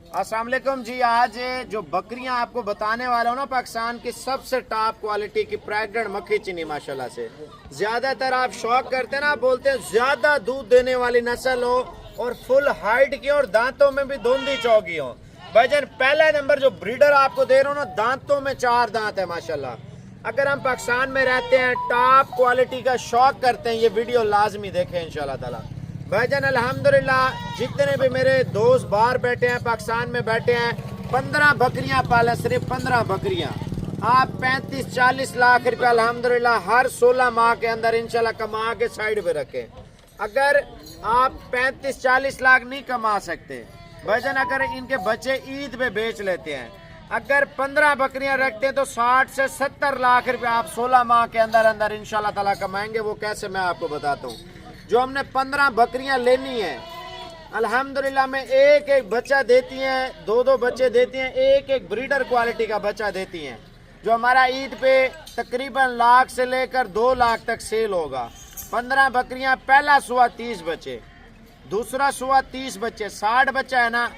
अस्सलाम वालेकुम जी। आज जो बकरियां आपको बताने वाला हूँ ना, पाकिस्तान की सबसे टॉप क्वालिटी की प्रेग्नेंट मक्खी चीनी माशाल्लाह से। ज्यादातर आप शौक करते हैं ना, बोलते हैं ज्यादा दूध देने वाली नस्ल हो और फुल हाइट की और दांतों में भी धुंधी चौकी हो। भाईजान पहला नंबर जो ब्रीडर आपको दे रहा हूँ ना, दांतों में 4 दांत है माशाल्लाह। अगर हम पाकिस्तान में रहते हैं, टॉप क्वालिटी का शौक करते हैं, ये वीडियो लाजमी देखें इंशाल्लाह ताला। भाईजान अल्हम्दुलिल्लाह जितने भी मेरे दोस्त बाहर बैठे हैं, पाकिस्तान में बैठे हैं, 15 बकरियां पालें, सिर्फ 15 बकरियां आप 35-40 लाख रुपया अल्हम्दुलिल्लाह हर 16 माह के अंदर इंशाल्लाह कमा के साइड पे रखें। अगर आप 35-40 लाख नहीं कमा सकते भाईजान, अगर इनके बच्चे ईद पे बेच लेते हैं, अगर 15 बकरियां रखते हैं तो 60 से 70 लाख रुपया आप 16 माह के अंदर अंदर इंशाल्लाह ताला कमाएंगे। वो कैसे मैं आपको बताता हूँ। जो हमने 15 बकरियां लेनी है, अल्हम्दुलिल्लाह में एक एक बच्चा देती हैं, 2-2 बच्चे देती हैं, एक एक ब्रीडर क्वालिटी का बच्चा देती हैं। जो हमारा ईद पे तकरीबन लाख से लेकर 2 लाख तक सेल होगा। 15 बकरियां, पहला सुआ 30 बच्चे, दूसरा सुआ 30 बच्चे, 60 बच्चा है ना।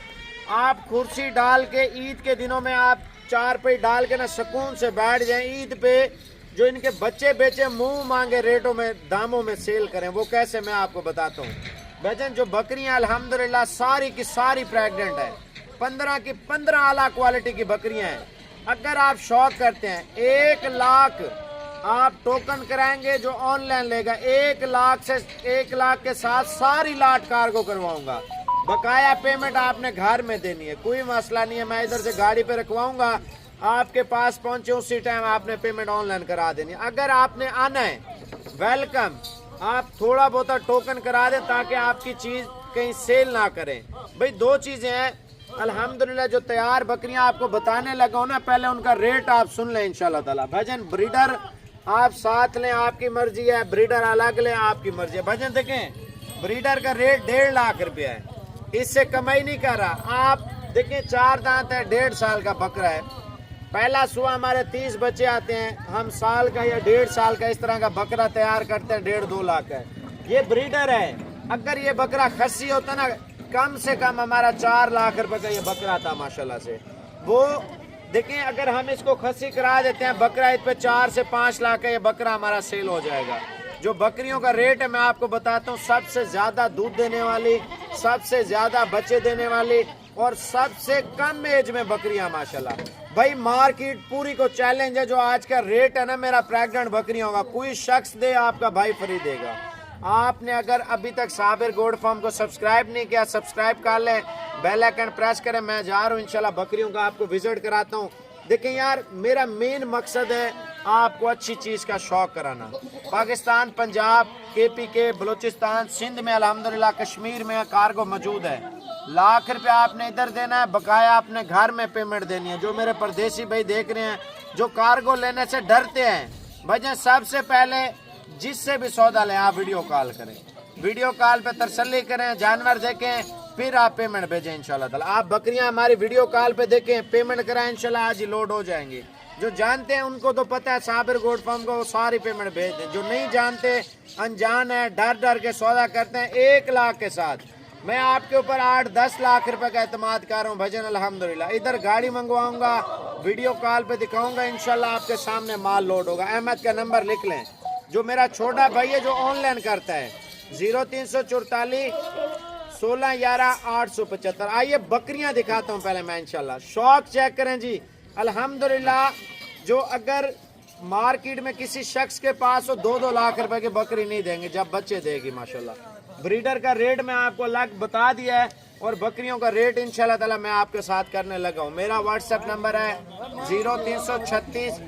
आप कुर्सी डाल के ईद के दिनों में आप 4 पे डाल के ना सुकून से बैठ जाएं, ईद पे जो इनके बच्चे बेचे मुंह मांगे रेटों में, दामों में सेल करें। वो कैसे मैं आपको बताता हूँ। भाईजान जो बकरियां अल्हम्दुलिल्लाह सारी की सारी प्रेग्नेंट है, 15 की 15 आला क्वालिटी की बकरियां हैं। अगर आप शौक करते हैं, 1 लाख आप टोकन कराएंगे, जो ऑनलाइन लेगा 1 लाख से 1 लाख के साथ सारी लाट कार्गो करवाऊंगा। बकाया पेमेंट आपने घर में देनी है, कोई मसला नहीं है। मैं इधर से गाड़ी पे रखवाऊंगा, आपके पास पहुंचे उसी टाइम आपने पेमेंट ऑनलाइन करा देनी है। अगर आपने आना है, वेलकम। आप थोड़ा बहुत टोकन करा दें ताकि आपकी चीज कहीं सेल ना करें। भाई 2 चीजें हैं अल्हम्दुलिल्लाह। जो तैयार बकरियां आपको बताने लगा हूं ना, पहले उनका रेट आप सुन लें इंशाल्लाह ताला। भाईजान ब्रीडर आप साथ लें, आपकी मर्जी है, ब्रीडर अलग लें, आपकी मर्जी है। भाईजान देखें, ब्रीडर का रेट 1.5 लाख रुपया है, इससे कमाई नहीं कर रहा। आप देखें 4 दांत है, 1.5 साल का बकरा है। पहला सुआ हमारे 30 बच्चे आते हैं, हम साल का या 1.5 साल का इस तरह का बकरा तैयार करते हैं, 1.5-2 लाख है। ये ब्रीडर है। अगर ये बकरा खस्सी होता ना, कम से कम हमारा 4 लाख रुपए का ये बकरा था माशाल्लाह से। वो देखें, अगर हम इसको खस्सी करा देते हैं बकरा, इस पे 4 से 5 लाख का ये बकरा हमारा सेल हो जाएगा। जो बकरियों का रेट है मैं आपको बताता हूँ, सबसे ज्यादा दूध देने वाली, सबसे ज्यादा बच्चे देने वाली और सबसे कम एज में बकरियां माशाल्लाह। भाई मार्केट पूरी को चैलेंज है। जो आज का रेट है ना मेरा प्रेग्नेंट बकरियों का, कोई शख्स दे आपका भाई फ्री देगा। आपने अगर अभी तक साबिर गोड फार्म को सब्सक्राइब नहीं किया, सब्सक्राइब कर लें, बेल आइकन प्रेस करें। मैं जा रहा हूँ इंशाल्लाह बकरियों का आपको विजिट कराता हूँ। देखें यार, मेरा मेन मकसद है आपको अच्छी चीज का शौक कराना। पाकिस्तान, पंजाब, KPK, बलूचिस्तान, सिंध में अल्हम्दुलिल्लाह, कश्मीर में कार्गो मौजूद है। लाख रुपया आपने इधर देना है, बकाया आपने घर में पेमेंट देनी है। जो मेरे परदेसी भाई देख रहे हैं, जो कार्गो लेने से डरते हैं, भाई सबसे पहले जिससे भी सौदा लें आप वीडियो कॉल करें, वीडियो कॉल पे तसल्ली करें, जानवर देखें, फिर आप पेमेंट भेजें इंशाल्लाह ताला। आप बकरियां हमारी वीडियो कॉल पे देखें, पेमेंट कराएं, इंशाल्लाह आज ही लोड हो जाएंगी। जो जानते हैं उनको तो पता है साबिर गोड फार्म को, वो सारी पेमेंट भेज दें। जो नहीं जानते, अनजान है, डर डर के सौदा करते हैं, 1 लाख के साथ मैं आपके ऊपर 8-10 लाख रुपए का एतमाद कर रहा हूँ भजन अल्हम्दुलिल्लाह। इधर गाड़ी मंगवाऊंगा, वीडियो कॉल पे दिखाऊंगा, इंशाल्लाह आपके सामने माल लोड होगा। अहमद का नंबर लिख लें, जो मेरा छोटा भाई है जो ऑनलाइन करता है, 0344 1611 875। आइए बकरियां दिखाता हूँ पहले मैं इंशाल्लाह। शौक चेक करें जी अल्हम्दुलिल्लाह। जो अगर मार्केट में किसी शख्स के पास हो 2-2 लाख रुपए की बकरी नहीं देंगे जब बच्चे देगी माशाल्लाह। ब्रीडर का रेट मैं आपको अलग बता दिया है और बकरियों का रेट इंशाल्लाह ताला मैं आपके साथ करने लगा हूँ। मेरा व्हाट्सएप नंबर है 0336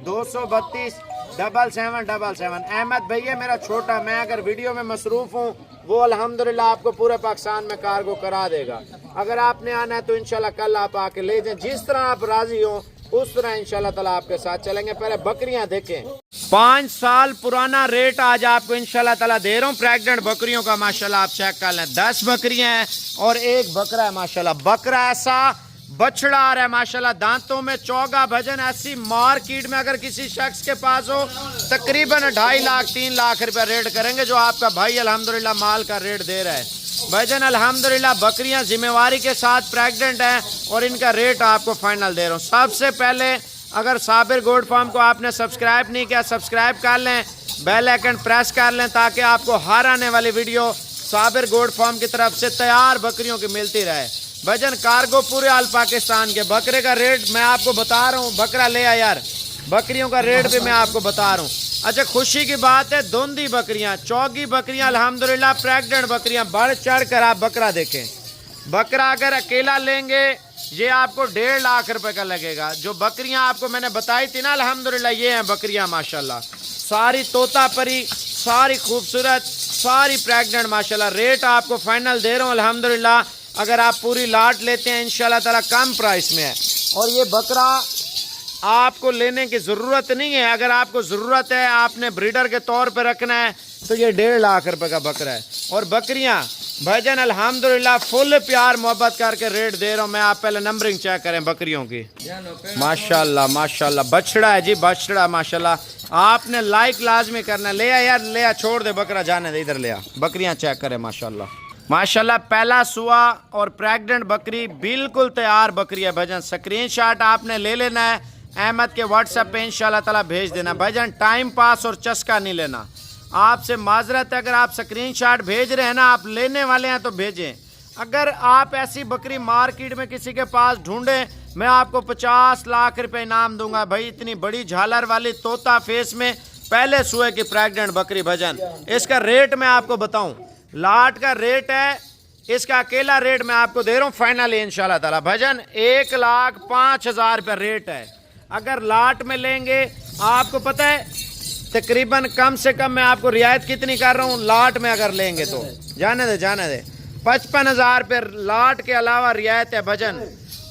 232 7777। अहमद भैया मेरा छोटा, मैं अगर वीडियो में मसरूफ हूँ, वो अल्हम्दुलिल्लाह आपको पूरे पाकिस्तान में कार्गो करा देगा। अगर आपने आना है तो इंशाल्लाह कल आप आके ले जाएं, जिस तरह आप राजी हो उस तरह इंशाल्लाह ताला आपके साथ चलेंगे। पहले बकरियां देखें, 5 साल पुराना रेट आज आपको इंशाल्लाह ताला दे रहा हूँ प्रेग्नेंट बकरियों का माशाल्लाह। आप चेक कर लें, 10 बकरियां हैं और 1 बकरा है माशाल्लाह। बकरा ऐसा बछड़ा आ रहा है माशाल्लाह, दांतों में चौगा। भजन ऐसी मार्केट में अगर किसी शख्स के पास हो तकरीबन 2.5 लाख 3 लाख रुपया रेट करेंगे, जो आपका भाई अल्हम्दुलिल्लाह माल का रेट दे रहा है। भाईजान अल्हम्दुलिल्लाह बकरियां जिम्मेवारी के साथ प्रेग्नेंट हैं और इनका रेट आपको फाइनल दे रहा हूँ। सबसे पहले अगर साबिर गोट फार्म को आपने सब्सक्राइब नहीं किया, सब्सक्राइब कर लें, बेल आइकन प्रेस कर लें ताकि आपको हर आने वाली वीडियो साबिर गोट फार्म की तरफ से तैयार बकरियों की मिलती रहे। भाईजान कार्गो पूरे आल पाकिस्तान के बकरे का रेट मैं आपको बता रहा हूँ। बकरा ले आ यार, बकरियों का रेट भी मैं आपको बता रहा हूँ। अच्छा खुशी की बात है, दोंदी बकरियां, चौगी बकरियां अल्हम्दुलिल्लाह प्रेग्नेंट बकरियां, बढ़ चढ़ कर आप बकरा देखें। बकरा अगर अकेला लेंगे ये आपको 1.5 लाख रुपए का लगेगा। जो बकरियां आपको मैंने बताई थी ना अल्हम्दुलिल्लाह ये हैं बकरियां माशाल्लाह, सारी तोता परी, सारी खूबसूरत, सारी प्रेग्नेंट माशाल्लाह। रेट आपको फाइनल दे रहा हूँ अल्हम्दुलिल्लाह। अगर आप पूरी लाट लेते हैं इंशाल्लाह ताला कम प्राइस में है। और ये बकरा आपको लेने की ज़रूरत नहीं है, अगर आपको ज़रूरत है आपने ब्रीडर के तौर पे रखना है तो ये 1.5 लाख रुपए का बकरा है। और बकरियां भाईजान अल्हम्दुलिल्लाह फुल प्यार मोहब्बत करके रेट दे रहा हूँ मैं। आप पहले नंबरिंग चेक करें बकरियों की, माशाल्लाह माशाल्लाह। बछड़ा है जी, बछड़ा माशाल्लाह। आपने लाइक लाजमी करना है। ले आ यार, ले आ, छोड़ दे बकरा, जाने दे, इधर ले आ। बकरियां चेक करें माशाल्लाह माशाल्लाह। पहला सुआ और प्रेग्नेंट बकरी बिल्कुल तैयार बकरी है भाईजान। स्क्रीनशॉट आपने ले लेना है, अहमद के व्हाट्सएप पे इंशाल्लाह ताला भेज देना। भाईजान टाइम पास और चस्का नहीं लेना। आपसे माजरत है, अगर आप स्क्रीनशॉट भेज रहे हैं ना, आप लेने वाले हैं तो भेजें। अगर आप ऐसी बकरी मार्केट में किसी के पास ढूंढें, मैं आपको 50 लाख रुपए इनाम दूंगा भाई। इतनी बड़ी झालर वाली तोता फेस में पहले सुए की प्रेग्नेंट बकरी भाईजान। इसका रेट मैं आपको बताऊं, लाट का रेट है, इसका अकेला रेट मैं आपको दे रहा हूँ फाइनली इंशाल्लाह ताला भाईजान 1,05,000 रुपये रेट है। अगर लाट में लेंगे आपको पता है तकरीबन कम से कम मैं आपको रियायत कितनी कर रहा हूँ लाट में अगर लेंगे तो, जाने दे 55,000 रुपये लाट के अलावा रियायत है भजन।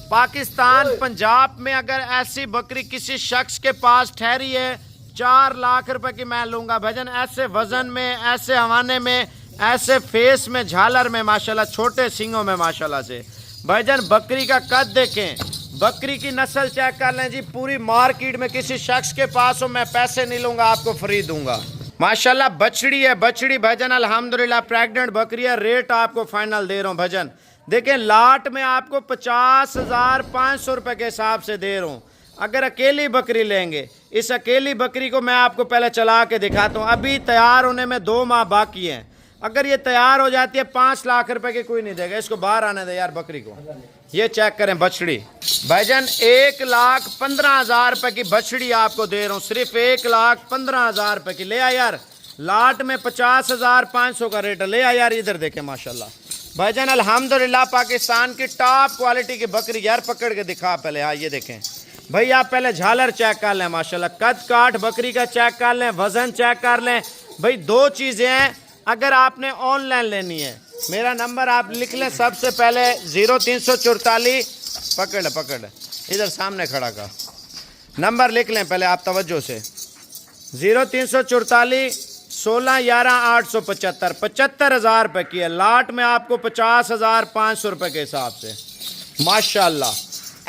पाकिस्तान पंजाब में अगर ऐसी बकरी किसी शख्स के पास ठहरी है 4 लाख रुपए की मैं लूंगा भजन। ऐसे वजन में, ऐसे हवाने में, ऐसे फेस में, झालर में माशाल्लाह, छोटे सींगों में माशाल्लाह से भाईजान। बकरी का कद देखें, बकरी की नस्ल चेक कर लें जी। पूरी मार्केट में किसी शख्स के पास हो मैं पैसे नहीं लूंगा, आपको फ्री दूंगा माशाल्लाह। बछड़ी है, बछड़ी भाईजान अल्हम्दुलिल्लाह प्रेग्नेंट बकरी है। रेट आपको फाइनल दे रहा हूँ भजन। देखें लाट में आपको 50,500 रुपए के हिसाब से दे रहा हूँ। अगर अकेली बकरी लेंगे, इस अकेली बकरी को मैं आपको पहले चला के दिखाता हूँ। अभी तैयार होने में 2 माह बाकी हैं। अगर ये तैयार हो जाती है 5 लाख रुपए की कोई नहीं देगा। इसको बाहर आने दे यार बकरी को। ये चेक करें बछड़ी भाईजान 1,15,000 रुपए की बछड़ी आपको दे रहा हूँ, सिर्फ 1,15,000 रुपए की। ले आ यार, लाट में 50,500 का रेट है। ले आ यार, इधर देखें माशाल्लाह भाईजान अल्हम्दुलिल्लाह पाकिस्तान की टॉप क्वालिटी की बकरी। यार पकड़ के दिखा पहले, हाँ ये देखें भाई। आप पहले झालर चेक कर लें माशाल्लाह, कद काठ बकरी का चेक कर लें, वजन चेक कर लें भाई। 2 चीज़ें हैं, अगर आपने ऑनलाइन लेनी है मेरा नंबर आप लिख लें। सबसे पहले 0344, पकड़ इधर सामने खड़ा का नंबर लिख लें पहले आप तवज्जो से। 0344 16 11 875, 75,000 रुपए की है। लाट में आपको 50,500 रुपए के हिसाब से माशाल्लाह।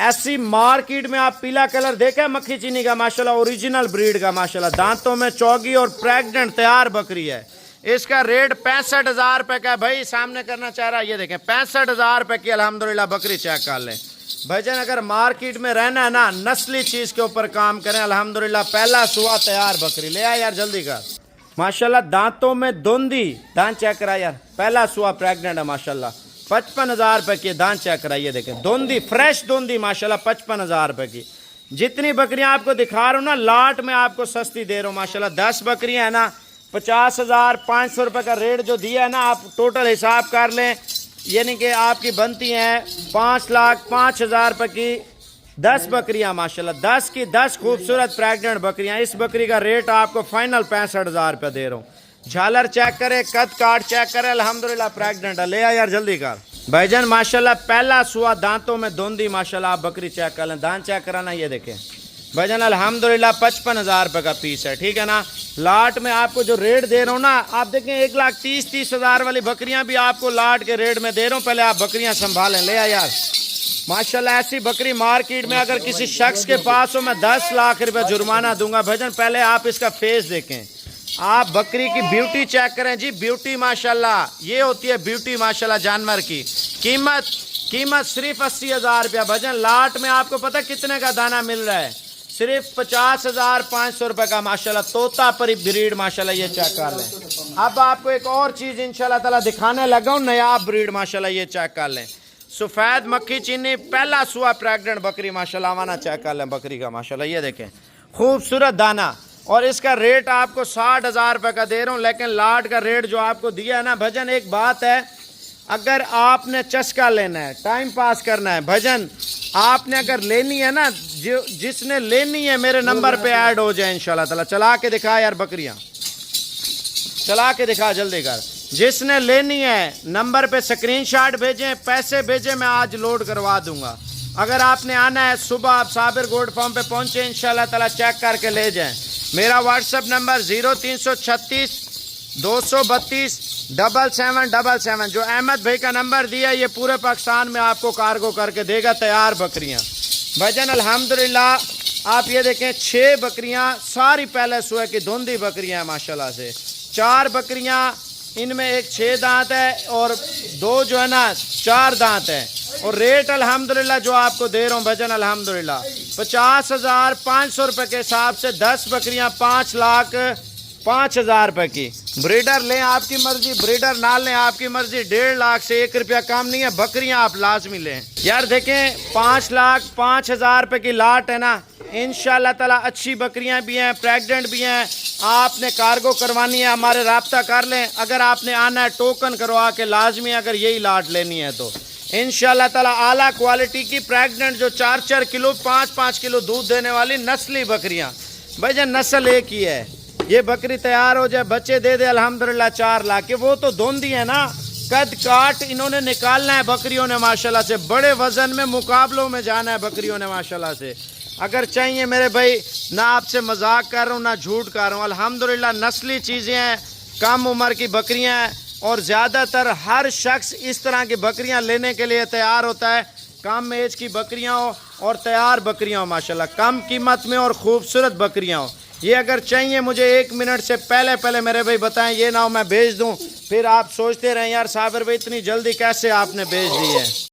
ऐसी मार्केट में आप पीला कलर देखें मक्खी चीनी का माशाल्लाह, ओरिजिनल ब्रीड का माशाल्लाह। दांतों में चौगी और प्रेग्नेंट तैयार बकरी है। इसका रेट 65,000 रुपए का है भाई। सामने करना चाह रहा है, ये देखें 65,000 रुपए की अल्हम्दुलिल्लाह बकरी चेक कर लें भाईजान। अगर मार्केट में रहना है ना, नस्ली चीज के ऊपर काम करें अल्हम्दुलिल्लाह। पहला सुआ तैयार बकरी ले आया यार, जल्दी कर माशाल्लाह। दांतों में दोंदी, दांत चेक करा यार, पहला सुआ प्रेग्नेंट है माशाल्लाह। 55,000 रुपए की दांत चेक कराइए, देखें दोंदी, फ्रेश दोंदी माशाल्लाह 55,000 रुपए की। जितनी बकरियां आपको दिखा रहा हूँ ना लाट में आपको सस्ती दे रहा हूँ माशाल्लाह। 10 बकरियां है ना, 50,500 रुपए का रेट जो दिया है ना, आप टोटल हिसाब कर लें, यानी कि आपकी बनती हैं 5,05,000 रुपए की 10 बकरियां माशाल्लाह। 10 की 10 खूबसूरत प्रेग्नेंट बकरियां। इस बकरी का रेट आपको फाइनल 65,000 रुपये दे रहा हूँ। झालर चेक करे, कद काट चेक करे, अल्हम्दुलिल्लाह प्रेग्नेंट है। ले आ यार जल्दी कर भाईजान माशाल्लाह। पहला सुआ, दांतों में दोंदी माशाल्लाह। आप बकरी चेक कर लें, दांत चेक कराना, ये देखें भाईजान अल्हम्दुलिल्लाह 55,000 रुपये का पीस है, ठीक है ना। लाट में आपको जो रेट दे रहा हूँ ना, आप देखें 1,30,30,000 वाली बकरियां भी आपको लाट के रेट में दे रहा हूँ। पहले आप बकरियां संभालें। ले आ यार माशाल्लाह। ऐसी बकरी मार्केट में अगर किसी शख्स के पास हो मैं 10 लाख रुपए जुर्माना दूंगा भाईजान। पहले आप इसका फेस देखें, آپ بکری کی بیوٹی چیک کریں جی, بیوٹی ماشاءاللہ, یہ ہوتی ہے بیوٹی ماشاءاللہ جانور کی. قیمت صرف 80,000 روپیہ. بھجن لاٹ میں آپ کو پتہ کتنے کا دانہ مل رہا ہے؟ صرف 50,500 روپے کا ماشاءاللہ. طوطا پری بریڈ ماشاءاللہ, یہ چیک کر لیں. اب آپ کو ایک اور چیز انشاءاللہ تعالیٰ دکھانے لگا ہوں, نیا بریڈ ماشاءاللہ, یہ چیک کر لیں. سفید مکھی چینی پہلا سوا پریگننٹ بکری ماشاءاللہ, آوانا چیک کر لیں بکری کا ماشاءاللہ. یہ دیکھیں خوبصورت دانہ, اور اس کا ریٹ آپ کو 60,000 روپے کا دے رہا ہوں. لیکن لاٹ کا ریٹ جو آپ کو دیا ہے نا بھجن, ایک بات ہے, اگر آپ نے چسکا لینا ہے, ٹائم پاس کرنا ہے بھجن, آپ نے اگر لینی ہے نا, جس نے لینی ہے میرے نمبر پہ ایڈ ہو جائے انشاءاللہ تعالیٰ. چلا کے دکھا یار بکریاں, چلا کے دکھا جلدی کر. جس نے لینی ہے نمبر پہ سکرین شاٹ بھیجیں, پیسے بھیجیں, میں آج لوڈ کروا دوں گا. اگر آپ نے آنا ہے صبح آپ صابر گوڈ فارم پہ پہنچے انشاءاللہ تعالیٰ, چیک کر کے لے جائیں. میرا واٹس اپ نمبر 0336 232 7777. جو احمد بھائی کا نمبر دیا, یہ پورے پاکستان میں آپ کو کارگو کر کے دے گا تیار بکریاں. بھجن الحمدللہ آپ یہ دیکھیں 6 بکریاں ساری پہلے سوئے کی دھندی بکریاں ہیں ماشاءاللہ سے. 4 بکریاں ان میں ایک 6 دانت ہے اور 2 جو ہے نا 4 دانت ہے. اور ریٹ الحمدللہ جو آپ کو دے رہا ہوں بھجن الحمدللہ 50,500 روپے کے حساب سے 10 بکریاں 5,05,000 روپے کی. بریڈر لیں آپ کی مرضی, بریڈر نہ لیں آپ کی مرضی. 1.5 لاکھ سے 1 روپیہ کم نہیں ہے. بکریاں آپ لازمی لیں یار. دیکھیں 5,05,000 روپے کی لاٹ ہے نا, انشاءاللہ تعالیٰ اچھی بکریاں بھی ہیں, پریگننٹ بھی ہیں. آپ نے کارگو کروانی ہے ہمارے رابطہ کر لیں. اگر آپ نے آنا ہے ٹوکن کروا کے لازمی, اگر یہی لاٹ لینی ہے تو انشاءاللہ تعالیٰ اعلیٰ کوالٹی کی پریگننٹ جو 4-4 کلو 5-5 کلو دودھ دینے والی نسلی بکریاں. بھائی جان نسل ایک ہی ہے, یہ بکری تیار ہو جائے بچے دے دے الحمدللہ 4 لاکھ کے. وہ تو دھوندی ہے نا, قد کاٹ انہوں نے نکالنا ہے بکریوں نے ماشاءاللہ سے. بڑے وزن میں مقابلوں میں جانا ہے بکریوں نے ماشاءاللہ سے. اگر چاہیے میرے بھائی, نہ آپ سے مذاق کر رہا ہوں نہ جھوٹ کر رہا ہوں, الحمدللہ نسلی چیزیں ہیں, کم عمر کی بکریاں ہیں. اور زیادہ تر ہر شخص اس طرح کی بکریاں لینے کے لیے تیار ہوتا ہے. کم ایج کی بکریاں ہو اور تیار بکریاں ہو ماشاءاللہ, کم قیمت میں اور خوبصورت بکریاں ہو. یہ اگر چاہیے مجھے 1 منٹ سے پہلے میرے بھائی بتائیں, یہ نہ ہو میں بھیج دوں, پھر آپ سوچتے رہیں یار صابر بھائی اتنی جلدی کیسے آپ نے بھیج دی ہے.